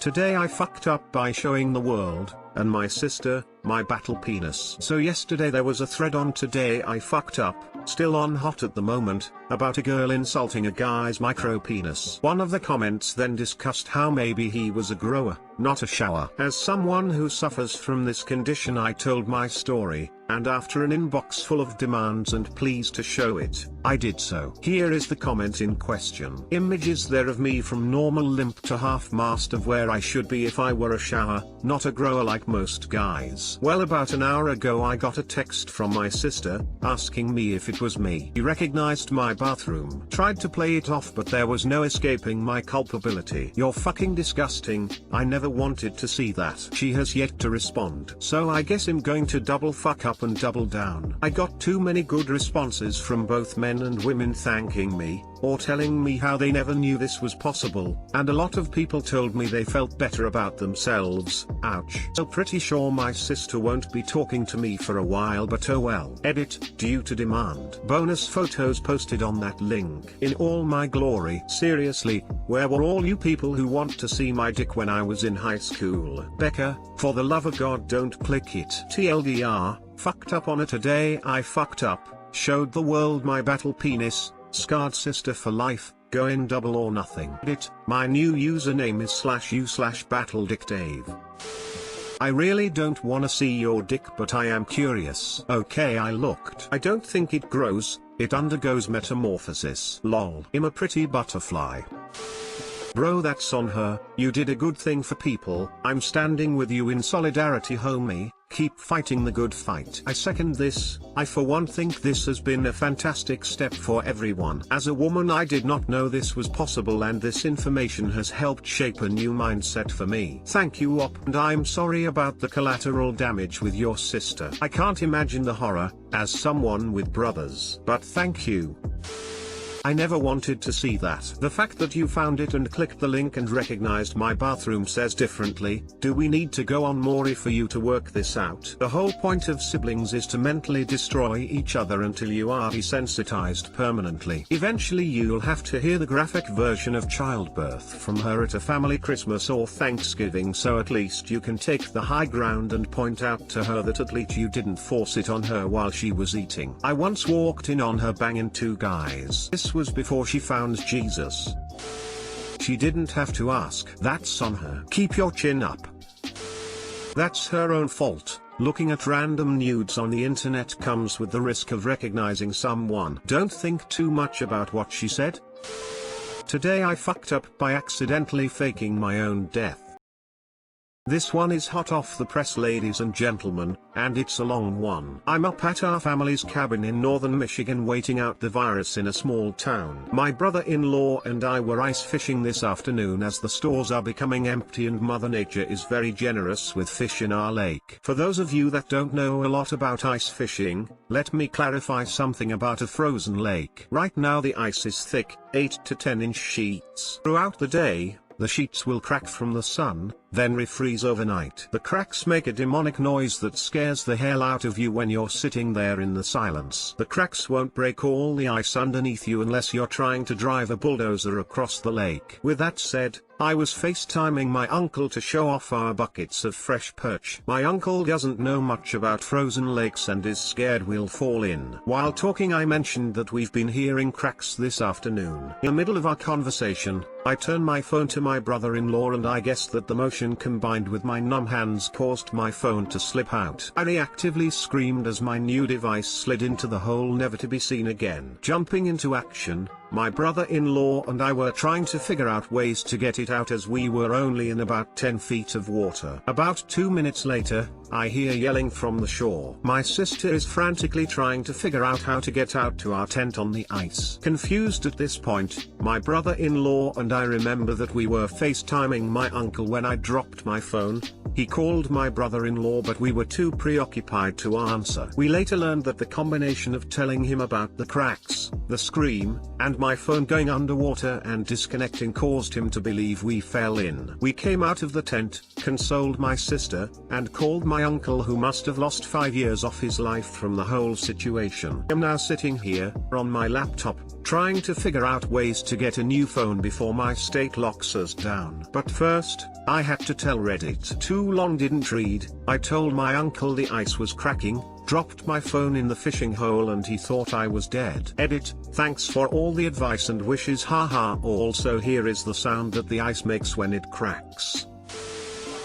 Today I fucked up by showing the world, and my sister, my battle penis. So yesterday there was a thread on Today I Fucked Up, still on hot at the moment, about a girl insulting a guy's micro penis. One of the comments then discussed how maybe he was a grower, not a shower. As someone who suffers from this condition, I told my story, and after an inbox full of demands and pleas to show it, I did so. Here is the comment in question. Images there of me from normal limp to half-mast of where I should be if I were a shower, not a grower like most guys. Well, about an hour ago I got a text from my sister, asking me if it was me. He recognized my bathroom. Tried to play it off, but there was no escaping my culpability. You're fucking disgusting, I never wanted to see that. She has yet to respond. So I guess I'm going to double fuck up and double down. I got too many good responses from both men and women thanking me, or telling me how they never knew this was possible, and a lot of people told me they felt better about themselves. Ouch. So pretty sure my sister won't be talking to me for a while, but oh well. Edit, due to demand. Bonus photos posted on that link. In all my glory. Seriously, where were all you people who want to see my dick when I was in high school? Becca, for the love of God don't click it. TLDR, fucked up on a Today I Fucked Up, showed the world my battle penis, scarred sister for life, going double or nothing. My new username is /u/battledictdave. I really don't wanna see your dick, but I am curious. Okay, I looked. I don't think it grows, it undergoes metamorphosis. Lol. I'm a pretty butterfly. Bro, that's on her. You did a good thing for people. I'm standing with you in solidarity, homie. Keep fighting the good fight. I second this. I for one think this has been a fantastic step for everyone. As a woman, I did not know this was possible, and this information has helped shape a new mindset for me. Thank you, Op, and I'm sorry about the collateral damage with your sister. I can't imagine the horror, as someone with brothers. But thank you. I never wanted to see that. The fact that you found it and clicked the link and recognized my bathroom says differently. Do we need to go on Maury for you to work this out? The whole point of siblings is to mentally destroy each other until you are desensitized permanently. Eventually you'll have to hear the graphic version of childbirth from her at a family Christmas or Thanksgiving, so at least you can take the high ground and point out to her that at least you didn't force it on her while she was eating. I once walked in on her banging two guys. This was before she found Jesus. She didn't have to ask. That's on her. Keep your chin up. That's her own fault. Looking at random nudes on the internet comes with the risk of recognizing someone. Don't think too much about what she said. Today I fucked up by accidentally faking my own death. This one is hot off the press, ladies and gentlemen, and it's a long one. I'm up at our family's cabin in northern Michigan waiting out the virus in a small town. My brother-in-law and I were ice fishing this afternoon as the stores are becoming empty and Mother Nature is very generous with fish in our lake. For those of you that don't know a lot about ice fishing, let me clarify something about a frozen lake. Right now the ice is thick, 8 to 10 inch sheets. Throughout the day, the sheets will crack from the sun, then refreeze overnight. The cracks make a demonic noise that scares the hell out of you when you're sitting there in the silence. The cracks won't break all the ice underneath you unless you're trying to drive a bulldozer across the lake. With that said, I was FaceTiming my uncle to show off our buckets of fresh perch. My uncle doesn't know much about frozen lakes and is scared we'll fall in. While talking, I mentioned that we've been hearing cracks this afternoon. In the middle of our conversation, I turned my phone to my brother-in-law and I guessed that the motion combined with my numb hands caused my phone to slip out. I reactively screamed as my new device slid into the hole, never to be seen again. Jumping into action, my brother-in-law and I were trying to figure out ways to get it out as we were only in about 10 feet of water. About 2 minutes later, I hear yelling from the shore. My sister is frantically trying to figure out how to get out to our tent on the ice. Confused at this point, my brother-in-law and I remember that we were FaceTiming my uncle when I dropped my phone. He called my brother-in-law, but we were too preoccupied to answer. We later learned that the combination of telling him about the cracks, The scream, and my phone going underwater and disconnecting caused him to believe we fell in. We came out of the tent, consoled my sister, and called my uncle, who must have lost 5 years off his life from the whole situation. I'm now sitting here, on my laptop, trying to figure out ways to get a new phone before my state locks us down. But first, I had to tell Reddit. Too long didn't read. I told my uncle the ice was cracking, dropped my phone in the fishing hole, and he thought I was dead. Edit, thanks for all the advice and wishes, haha. Also, here is the sound that the ice makes when it cracks.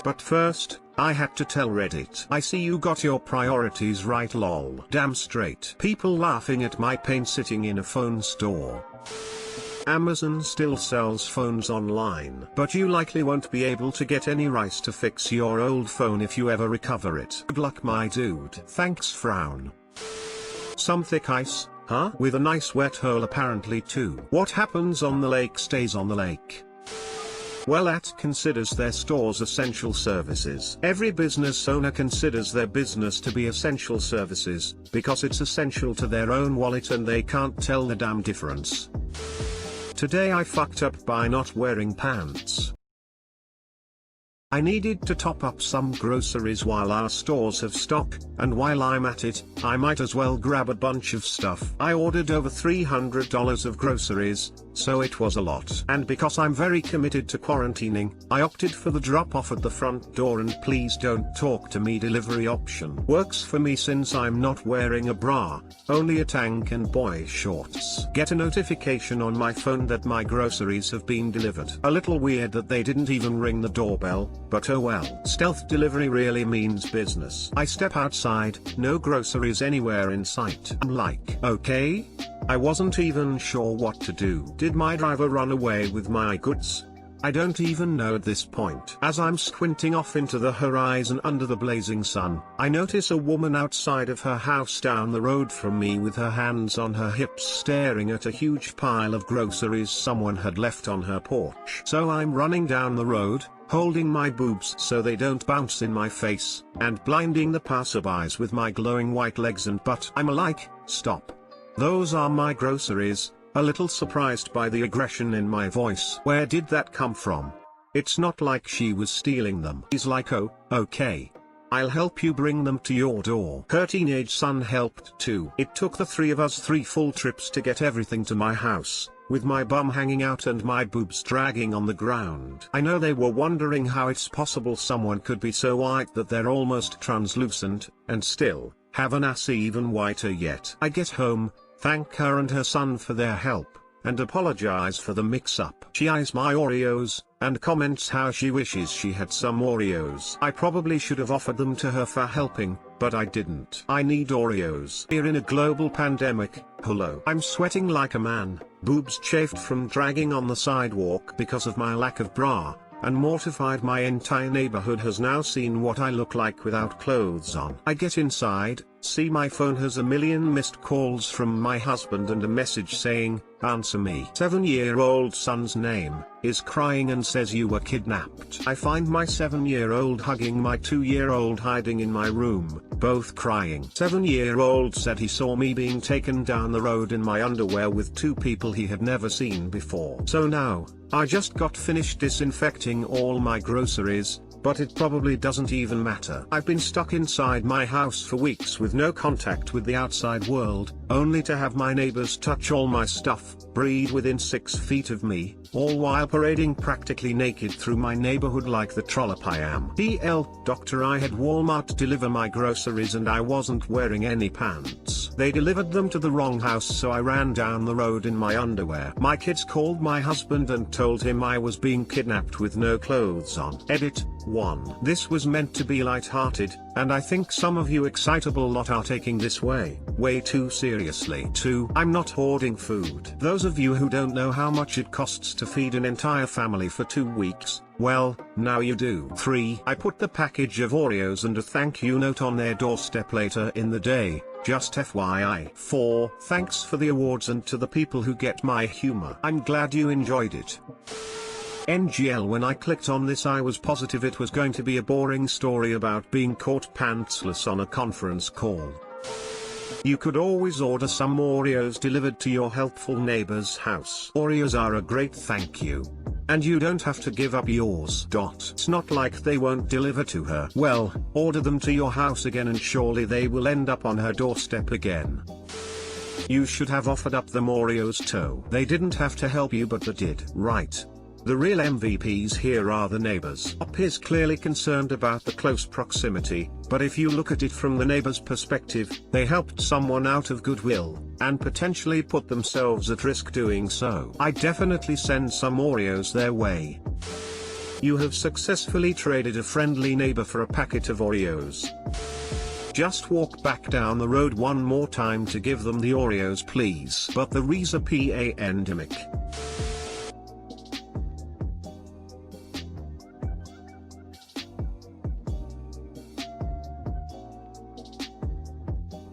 But first, I had to tell Reddit. I see you got your priorities right, lol. Damn straight. People laughing at my pain sitting in a phone store. Amazon still sells phones online, but you likely won't be able to get any rice to fix your old phone if you ever recover it. Good luck, my dude. Thanks, frown. Some thick ice, huh? With a nice wet hole apparently too. What happens on the lake stays on the lake. Well, that considers their stores essential services. Every business owner considers their business to be essential services, because it's essential to their own wallet and they can't tell the damn difference. Today I fucked up by not wearing pants. I needed to top up some groceries while our stores have stock, and while I'm at it, I might as well grab a bunch of stuff. I ordered over $300 of groceries, so it was a lot. And because I'm very committed to quarantining, I opted for the drop-off at the front door and please don't talk to me delivery option. Works for me since I'm not wearing a bra, only a tank and boy shorts. Get a notification on my phone that my groceries have been delivered. A little weird that they didn't even ring the doorbell, but oh well. Stealth delivery really means business. I step outside, no groceries anywhere in sight. I'm like, okay? I wasn't even sure what to do. Did my driver run away with my goods? I don't even know at this point. As I'm squinting off into the horizon under the blazing sun, I notice a woman outside of her house down the road from me with her hands on her hips staring at a huge pile of groceries someone had left on her porch. So I'm running down the road, holding my boobs so they don't bounce in my face, and blinding the passerbys with my glowing white legs and butt. I'm like, stop. Those are my groceries. A little surprised by the aggression in my voice. Where did that come from? It's not like she was stealing them. He's like, oh, okay. I'll help you bring them to your door. Her teenage son helped too. It took the three of us 3 full trips to get everything to my house, with my bum hanging out and my boobs dragging on the ground. I know they were wondering how it's possible someone could be so white that they're almost translucent, and still have an ass even whiter yet. I get home, thank her and her son for their help, and apologize for the mix-up. She eyes my Oreos, and comments how she wishes she had some Oreos. I probably should have offered them to her for helping, but I didn't. I need Oreos. We're in a global pandemic, hello. I'm sweating like a man, boobs chafed from dragging on the sidewalk because of my lack of bra, and mortified my entire neighborhood has now seen what I look like without clothes on. I get inside, see my phone has a million missed calls from my husband and a message saying, answer me. 7-year-old son's name is crying and says you were kidnapped. I find my 7-year-old hugging my 2-year-old hiding in my room, both crying. 7-year-old said he saw me being taken down the road in my underwear with 2 people he had never seen before. So now, I just got finished disinfecting all my groceries, but it probably doesn't even matter. I've been stuck inside my house for weeks with no contact with the outside world, only to have my neighbors touch all my stuff, breathe within 6 feet of me, all while parading practically naked through my neighborhood like the trollop I am. DL, doctor, I had Walmart deliver my groceries and I wasn't wearing any pants. They delivered them to the wrong house, so I ran down the road in my underwear. My kids called my husband and told him I was being kidnapped with no clothes on. Edit. 1. This was meant to be light-hearted, and I think some of you excitable lot are taking this way too seriously. 2. I'm not hoarding food. Those of you who don't know how much it costs to feed an entire family for 2 weeks, well, now you do. 3. I put the package of Oreos and a thank you note on their doorstep later in the day, just FYI. 4. Thanks for the awards and to the people who get my humor. I'm glad you enjoyed it. NGL, when I clicked on this I was positive it was going to be a boring story about being caught pantsless on a conference call. You could always order some Oreos delivered to your helpful neighbor's house. Oreos are a great thank you. And you don't have to give up yours. It's not like they won't deliver to her. Well, order them to your house again and surely they will end up on her doorstep again. You should have offered up them Oreos too. They didn't have to help you but they did. Right. The real MVPs here are the neighbors. Up is clearly concerned about the close proximity, but if you look at it from the neighbor's perspective, they helped someone out of goodwill, and potentially put themselves at risk doing so. I definitely send some Oreos their way. You have successfully traded a friendly neighbor for a packet of Oreos. Just walk back down the road one more time to give them the Oreos please. But the Reza pandemic.